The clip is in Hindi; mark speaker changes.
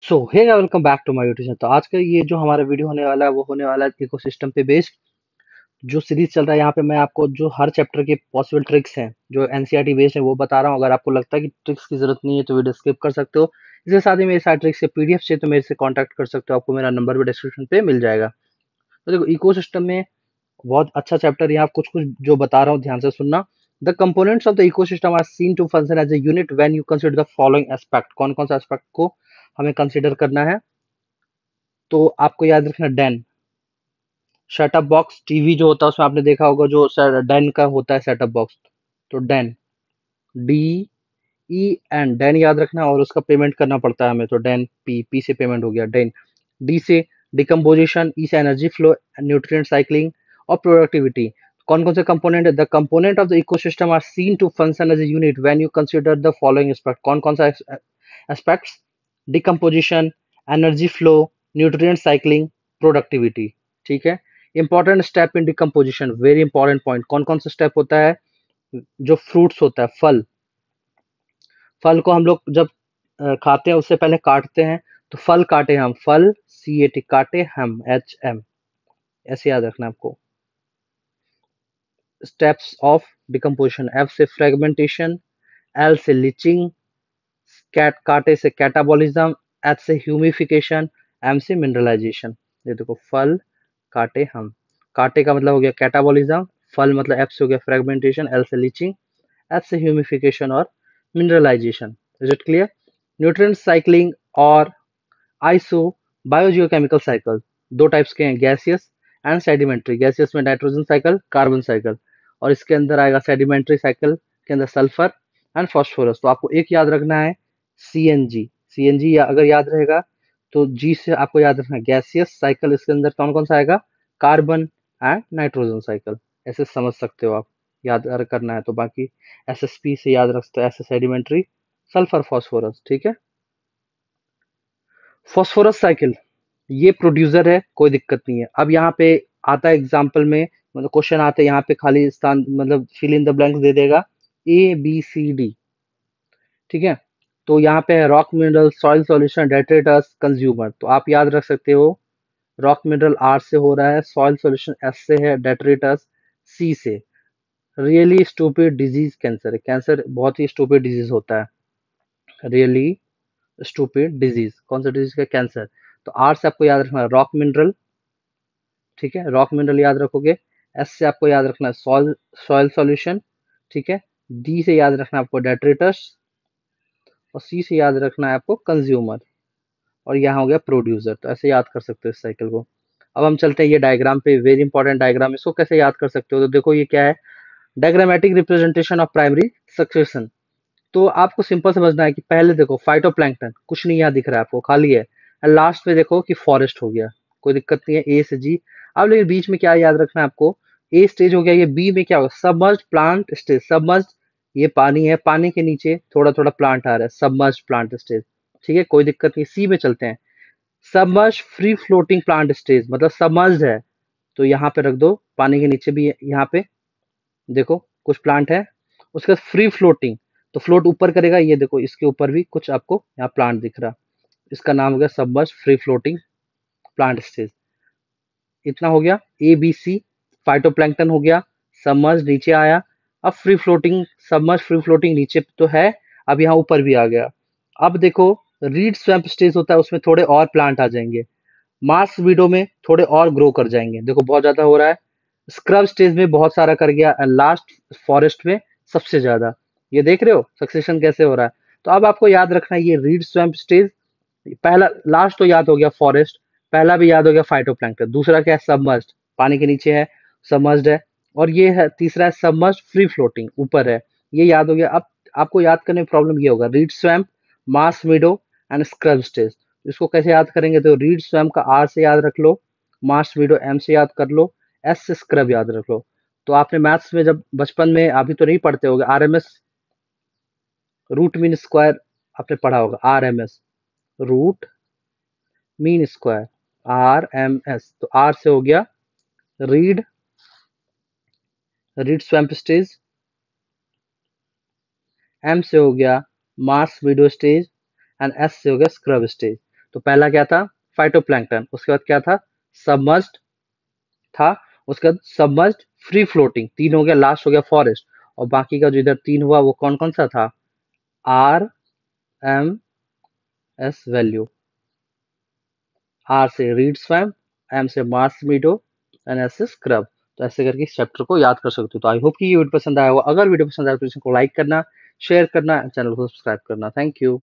Speaker 1: So hey welcome back to my YouTube channel. तो आज का ये जो हमारा वीडियो होने वाला है वो होने वाला है इकोसिस्टम पे बेस्ड जो सीरीज चल रहा है। यहाँ पे मैं आपको जो हर चैप्टर के पॉसिबल ट्रिक्स हैं जो एनसीईआरटी बेस्ड है वो बता रहा हूँ। अगर आपको लगता है कि ट्रिक्स की जरूरत नहीं है तो वीडियो स्किप कर सकते हो। इसके साथ ही मेरे सारे ट्रिक्स के पीडीएफ चाहिए तो मेरे से कॉन्टैक्ट कर सकते हो। आपको मेरा नंबर भी डिस्क्रिप्शन पे मिल जाएगा। तो देखो इकोसिस्टम में बहुत अच्छा चैप्टर यहाँ कुछ कुछ जो बता रहा हूँ ध्यान से सुनना। The components of the ecosystem are seen to function as a unit when you consider the following aspect. कौन कौन सा एस्पेक्ट को हमें कंसीडर करना है? तो आपको याद रखना डैन सेटअप बॉक्स टीवी जो होता है उसमें आपने देखा होगा जो डैन का होता है सेटअप बॉक्स। तो DEN D E N DEN याद रखना और उसका पेमेंट करना पड़ता है हमें। तो डैन पी पी से पेमेंट हो गया डैन। डी से डिकम्पोजिशन, ई से एनर्जी फ्लो, न्यूट्रिएंट साइक्लिंग और प्रोडक्टिविटी। कौन कौन से कंपोनेंट है? The component of the ecosystem are seen to function as a unit when you consider the following aspect. कौन कौन सा aspects? Decomposition, energy flow, nutrient cycling, productivity. ठीक है। Important step in decomposition, very important point. कौन कौन सा स्टेप होता है? जो फ्रूट्स होता है, फल, फल को हम लोग जब खाते हैं उससे पहले काटते हैं। तो फल काटे हम, फल सी ए टी काटे हम, एच एम, ऐसे याद रखना आपको। स्टेप्स ऑफ डिकम्पोजिशन, एफ से फ्रेगमेंटेशन, एल से लिचिंग, कैट काटे से कैटाबॉलिज्म, एच से ह्यूमिफिकेशन, एम से मिनरलाइजेशन। ये देखो फल काटे हम, काटे का मतलब हो गया कैटाबॉलिज्म, फल मतलब एफ से हो गया फ्रेगमेंटेशन, एल से लीचिंग, एच से ह्यूमिफिकेशन और mineralisation. Is it clear? Nutrient cycling और आइसो बायोजियोकेमिकल साइकिल दो टाइप्स के हैं, गैसियस एंड सेडिमेंट्री। गैसियस में नाइट्रोजन साइकिल, कार्बन साइकिल, और इसके अंदर आएगा सेडिमेंट्री साइकिल के अंदर सल्फर एंड फॉस्फोरस। तो आपको एक याद रखना है सीएनजी। सीएनजी या अगर याद रहेगा तो जी से आपको याद रखना है गैसियस साइकिल। इसके अंदर कौन कौन सा आएगा? Carbon and nitrogen cycle. ऐसे समझ सकते हो आप, याद अगर करना है तो। बाकी एसएसपी से याद रख सकते हो, एस सेडिमेंट्री, सल्फर फॉस्फोरस। ठीक है। फॉस्फोरस साइकिल ये प्रोड्यूसर है, कोई दिक्कत नहीं है। अब यहाँ पे आता है एग्जाम्पल में, मतलब क्वेश्चन आते हैं यहाँ पे, खाली स्थान मतलब फिल इन द ब्लैंक्स दे देगा, ए बी सी डी। ठीक है। तो यहाँ पे है rock mineral, soil solution, detritus, consumer. तो आप याद रख सकते हो रॉक मिनरल आर से हो रहा है, सॉइल सॉल्यूशन एस से है, डेट्रेटस सी से। रियली स्टूपिड डिजीज कैंसर है। कैंसर बहुत ही स्टूपिड डिजीज होता है। रियली स्टूपिड डिजीज, कौन सा डिजीज का? कैंसर। तो आर से आपको याद रखना है रॉक मिनरल। ठीक है, रॉक मिनरल याद रखोगे। एस से आपको याद रखना है सॉइल सॉइल सॉल्यूशन। ठीक है। डी से याद रखना है आपको डेट्रेटस, और सी से याद रखना है आपको कंज्यूमर, और यहाँ हो गया प्रोड्यूसर। तो ऐसे याद कर सकते हो इस साइकिल को। अब हम चलते हैं ये डायग्राम पे, वेरी इंपॉर्टेंट डायग्राम। इसको कैसे याद कर सकते हो? तो देखो ये क्या है, diagrammatic representation of primary succession. तो आपको सिंपल समझना है कि पहले देखो फाइटोप्लैंक्टन, कुछ नहीं यहाँ दिख रहा है आपको, खाली है। लास्ट में देखो कि फॉरेस्ट हो गया, कोई दिक्कत नहीं है, ए से जी। अब लेकिन बीच में क्या याद रखना है आपको? ए स्टेज हो गया, ये बी में क्या होगा? Submerged plant stage. सबमर्ज्ड ये पानी है, पानी के नीचे थोड़ा थोड़ा प्लांट आ रहा है, सबमर्ज्ड प्लांट स्टेज। ठीक है, कोई दिक्कत नहीं। सी में चलते हैं, submerged free floating plant stage, मतलब सबमर्ज्ड है तो यहाँ पे रख दो, पानी के नीचे भी यहाँ पे देखो कुछ प्लांट है। उसके बाद फ्री फ्लोटिंग, तो फ्लोट ऊपर करेगा, ये देखो इसके ऊपर भी कुछ आपको यहाँ प्लांट दिख रहा, इसका नाम हो गया submerge free floating plant stage. इतना हो गया ए बी सी। फाइटोप्लैंक्टन हो गया, सबमर्ज नीचे आया। अब free floating, submerge free floating नीचे तो है, अब यहाँ ऊपर भी आ गया। अब देखो रीड स्वैम्प स्टेज होता है, उसमें थोड़े और प्लांट आ जाएंगे। मार्स विडो में थोड़े और ग्रो कर जाएंगे, देखो बहुत ज्यादा हो रहा है। स्क्रब स्टेज में बहुत सारा कर गया, एंड लास्ट फॉरेस्ट में सबसे ज्यादा। ये देख रहे हो सक्सेशन कैसे हो रहा है? तो अब आपको याद रखना है ये रीड स्वैम्प स्टेज, पहला लास्ट तो याद हो गया फॉरेस्ट, पहला भी याद हो गया फाइटोप्लैंक्टन, दूसरा क्या है? सबमर्ज्ड, पानी के नीचे है, सबमर्ज्ड है। और ये है तीसरा है सबमर्ज्ड फ्री फ्लोटिंग, ऊपर है। ये याद हो गया। अब आपको याद करने में प्रॉब्लम ये होगा, read swamp, Mars window and scrub stage. इसको कैसे याद करेंगे? तो रीड स्वैम्प का आर से याद रख लो, मार्स विडो एम से याद कर लो, एस से स्क्रब याद रख लो। तो आपने मैथ्स में जब बचपन में, अभी तो नहीं पढ़ते होगे, आरएमएस रूट मीन स्क्वायर आपने पढ़ा होगा, RMS root mean square, R M S. तो आर से हो गया reed, reed swamp stage. M से हो गया marsh meadow stage, and S से हो गया स्क्रब स्टेज। तो पहला क्या था? फाइटोप्लैंक्टन। उसके बाद क्या था? सबमर्ज्ड था। उसके बाद सबमर्ज्ड, फ्री फ्लोटिंग, 3 हो गया। लास्ट हो गया फॉरेस्ट। और बाकी का जो इधर 3 हुआ वो कौन-कौन सा था? R, M, S value. R से रीड स्वैम, एम से मार्स मीडो, एन एस से स्क्रब। तो ऐसे करके इस चैप्टर को याद कर सकते हो। तो आई होप कि ये वीडियो पसंद आया होगा। अगर वीडियो पसंद आया तो इसको लाइक करना, शेयर करना, चैनल को सब्सक्राइब करना। Thank you.